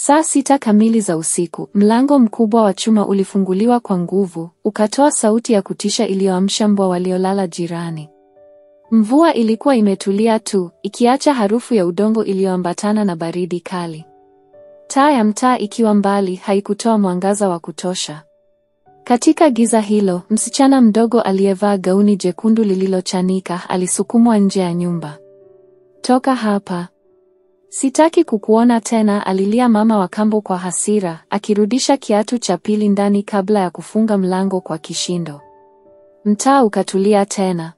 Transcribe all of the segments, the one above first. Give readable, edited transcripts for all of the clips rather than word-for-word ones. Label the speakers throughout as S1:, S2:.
S1: Saa 6 kamili za usiku, mlango mkubwa wa chuma ulifunguliwa kwa nguvu, ukatoa sauti ya kutisha iliyoamsha mbwa waliolala jirani. Mvua ilikuwa imetulia tu, ikiacha harufu ya udongo iliyoambatana na baridi kali. Taa ya mtaa ikiwa mbali, haikutoa mwangaza wa kutosha. Katika giza hilo, msichana mdogo aliyevaa gauni jekundu lililochanika alisukumwa nje ya nyumba. "Toka hapa. Sitaki kukuona tena," alilia mama wa kambo kwa hasira, akirudisha kiatu cha pili ndani kabla ya kufunga mlango kwa kishindo. Mtaa ukatulia tena.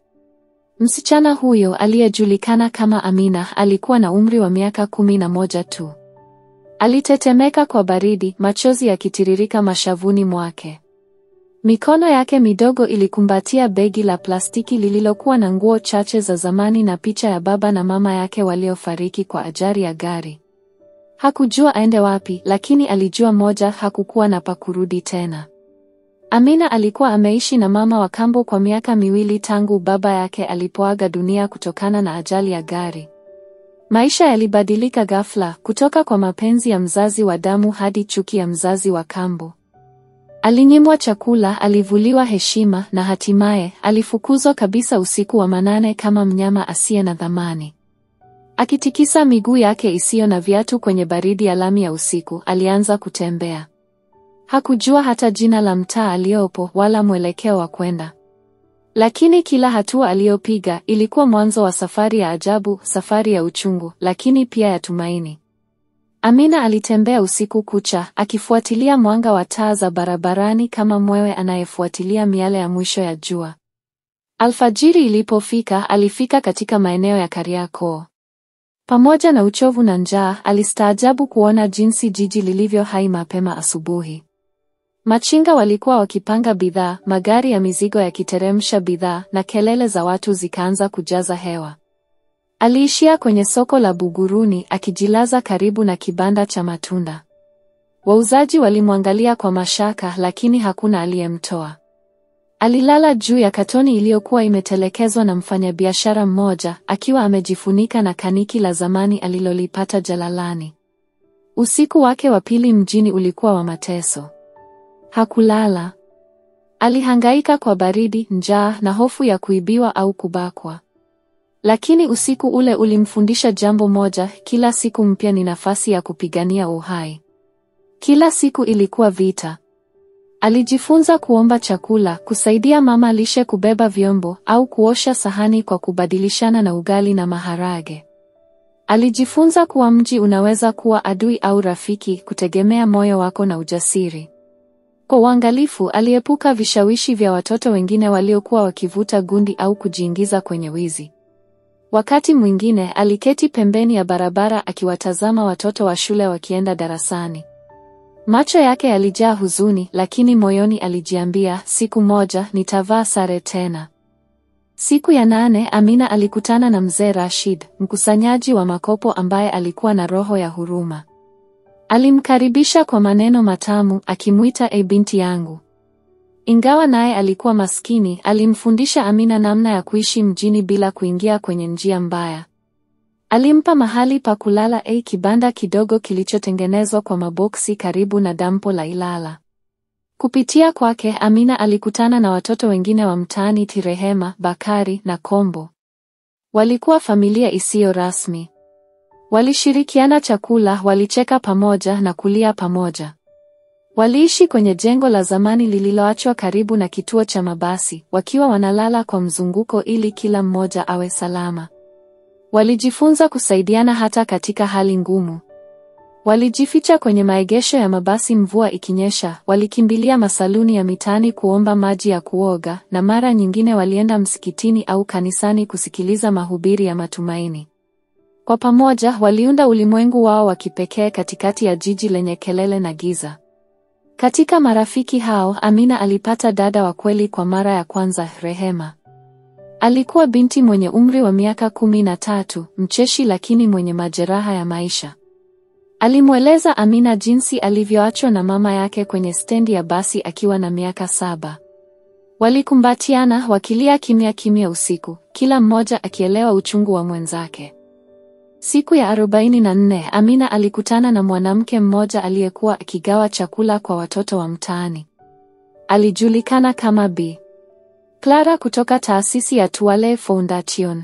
S1: Msichana huyo aliyejulikana kama Amina alikuwa na umri wa miaka 11 tu. Alitetemeka kwa baridi, machozi yakitiririka mashavuni mwake. Mikono yake midogo ilikumbatia begi la plastiki lililokuwa na nguo chache za zamani na picha ya baba na mama yake waliofariki kwa ajali ya gari. Hakujua aende wapi, lakini alijua moja, hakukuwa na pa kurudi tena. Amina alikuwa ameishi na mama wa kambo kwa miaka 2 tangu baba yake alipoaga dunia kutokana na ajali ya gari. Maisha yalibadilika ghafla, kutoka kwa mapenzi ya mzazi wa damu hadi chuki ya mzazi wa kambo. Alinyimwa chakula, alivuliwa heshima na hatimaye alifukuzwa kabisa usiku wa manane kama mnyama asiye na thamani. Akitikisa miguu yake isiyo na viatu kwenye baridi ya lami ya usiku, alianza kutembea. Hakujua hata jina la mtaa aliopo wala mwelekeo wa kwenda. Lakini kila hatua aliyopiga ilikuwa mwanzo wa safari ya ajabu, safari ya uchungu, lakini pia ya tumaini. Amina alitembea usiku kucha, akifuatilia mwanga wa taa za barabarani kama mwewe anayefuatilia miale ya mwisho ya jua. Alfajiri ilipofika, alifika katika maeneo ya Kariakoo. Pamoja na uchovu na njaa, alistaajabu kuona jinsi jiji lilivyo hai mapema asubuhi. Machinga walikuwa wakipanga bidhaa, magari ya mizigo yakiteremsha bidhaa, na kelele za watu zikaanza kujaza hewa. Aliishia kwenye soko la Buguruni, akijilaza karibu na kibanda cha matunda. Wauzaji walimwangalia kwa mashaka, lakini hakuna aliyemtoa. Alilala juu ya katoni iliyokuwa imetelekezwa na mfanyabiashara mmoja, akiwa amejifunika na kaniki la zamani alilolipata jalalani. Usiku wake wa pili mjini ulikuwa wa mateso. Hakulala. Alihangaika kwa baridi, njaa na hofu ya kuibiwa au kubakwa. Lakini usiku ule ulimfundisha jambo moja: kila siku mpya ni nafasi ya kupigania uhai. Kila siku ilikuwa vita. Alijifunza kuomba chakula, kusaidia mama lishe kubeba vyombo, au kuosha sahani kwa kubadilishana na ugali na maharage. Alijifunza kuwa mji unaweza kuwa adui au rafiki, kutegemea moyo wako na ujasiri. Kwa uangalifu, aliepuka vishawishi vya watoto wengine waliokuwa wakivuta gundi au kujiingiza kwenye wizi. Wakati mwingine aliketi pembeni ya barabara akiwatazama watoto wa shule wakienda darasani. Macho yake yalijaa huzuni, lakini moyoni alijiambia, siku moja nitavaa sare tena. Siku ya 8 Amina alikutana na mzee Rashid, mkusanyaji wa makopo ambaye alikuwa na roho ya huruma. Alimkaribisha kwa maneno matamu, akimuita binti yangu. Ingawa naye alikuwa maskini, alimfundisha Amina namna ya kuishi mjini bila kuingia kwenye njia mbaya. Alimpa mahali pa kulala, kibanda kidogo kilichotengenezwa kwa maboksi karibu na dampo la Ilala. Kupitia kwake, Amina alikutana na watoto wengine wa mtaani: Rehema, Bakari na Kombo. Walikuwa familia isiyo rasmi. Walishirikiana chakula, walicheka pamoja na kulia pamoja. Waliishi kwenye jengo la zamani lililoachwa karibu na kituo cha mabasi, wakiwa wanalala kwa mzunguko ili kila mmoja awe salama. Walijifunza kusaidiana hata katika hali ngumu. Walijificha kwenye maegesho ya mabasi mvua ikinyesha, walikimbilia masaluni ya mitaani kuomba maji ya kuoga, na mara nyingine walienda msikitini au kanisani kusikiliza mahubiri ya matumaini. Kwa pamoja waliunda ulimwengu wao wa kipekee katikati ya jiji lenye kelele na giza. Katika marafiki hao, Amina alipata dada wa kweli kwa mara ya kwanza, Rehema. Alikuwa binti mwenye umri wa miaka 13, mcheshi lakini mwenye majeraha ya maisha. Alimweleza Amina jinsi alivyoachwa na mama yake kwenye stendi ya basi akiwa na miaka 7. Walikumbatiana, wakilia kimya kimya usiku, kila mmoja akielewa uchungu wa mwenzake. Siku ya 44, Amina alikutana na mwanamke mmoja aliyekuwa akigawa chakula kwa watoto wa mtaani. Alijulikana kama Bi Clara kutoka taasisi ya Tuale Foundation.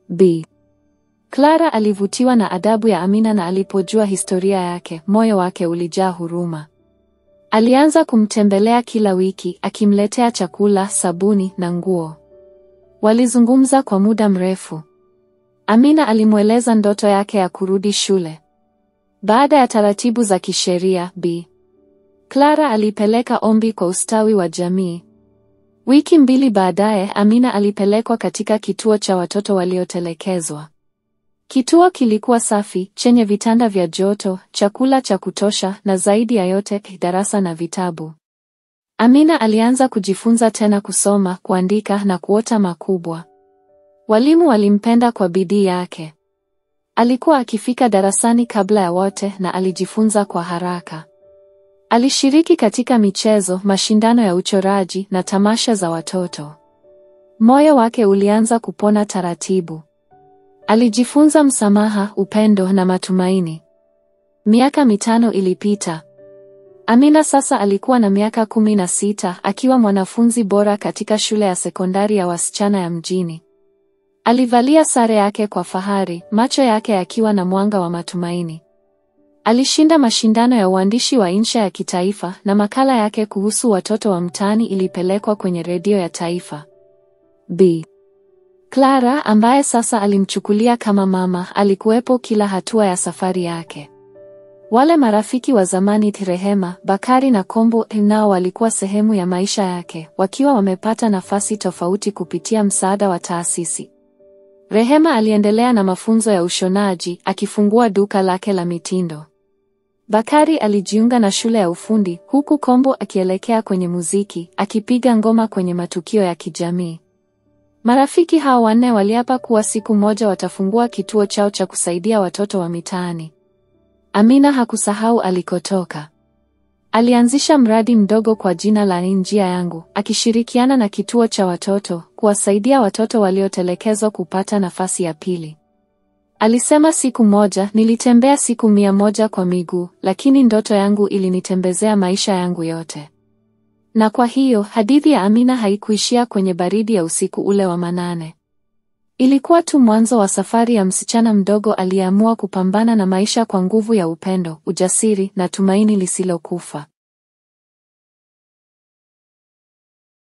S1: Bi Clara alivutiwa na adabu ya Amina na alipojua historia yake, moyo wake ulijaa huruma. Alianza kumtembelea kila wiki, akimletea chakula, sabuni na nguo. Walizungumza kwa muda mrefu. Amina alimweleza ndoto yake ya kurudi shule. Baada ya taratibu za kisheria, Bi Clara alipeleka ombi kwa ustawi wa jamii. Wiki 2 baadaye, Amina alipelekwa katika kituo cha watoto waliotelekezwa. Kituo kilikuwa safi, chenye vitanda vya joto, chakula cha kutosha na zaidi ya yote, darasa na vitabu. Amina alianza kujifunza tena kusoma, kuandika na kuota makubwa. Walimu walimpenda kwa bidii yake. Alikuwa akifika darasani kabla ya wote na alijifunza kwa haraka. Alishiriki katika michezo, mashindano ya uchoraji na tamasha za watoto. Moyo wake ulianza kupona taratibu. Alijifunza msamaha, upendo na matumaini. Miaka 5 ilipita. Amina sasa alikuwa na miaka 16, akiwa mwanafunzi bora katika shule ya sekondari ya wasichana ya mjini. Alivalia sare yake kwa fahari, macho yake yakiwa na mwanga wa matumaini. Alishinda mashindano ya uandishi wa insha ya kitaifa na makala yake kuhusu watoto wa mtaani ilipelekwa kwenye redio ya taifa. Bi Clara, ambaye sasa alimchukulia kama mama, alikuwepo kila hatua ya safari yake. Wale marafiki wa zamani, Rehema, Bakari na Kombo, nao walikuwa sehemu ya maisha yake, wakiwa wamepata nafasi tofauti kupitia msaada wa taasisi. Rehema aliendelea na mafunzo ya ushonaji, akifungua duka lake la mitindo. Bakari alijiunga na shule ya ufundi, huku Kombo akielekea kwenye muziki, akipiga ngoma kwenye matukio ya kijamii. Marafiki hao 4 waliapa kuwa siku moja watafungua kituo chao cha kusaidia watoto wa mitaani. Amina hakusahau alikotoka. Alianzisha mradi mdogo kwa jina la Njia Yangu, akishirikiana na kituo cha watoto, kuwasaidia watoto waliotelekezwa kupata nafasi ya pili. Alisema, siku moja nilitembea siku 100 kwa miguu, lakini ndoto yangu ilinitembezea maisha yangu yote. Na kwa hiyo, hadithi ya Amina haikuishia kwenye baridi ya usiku ule wa manane. Ilikuwa tu mwanzo wa safari ya msichana mdogo aliyeamua kupambana na maisha kwa nguvu ya upendo, ujasiri na tumaini lisilokufa.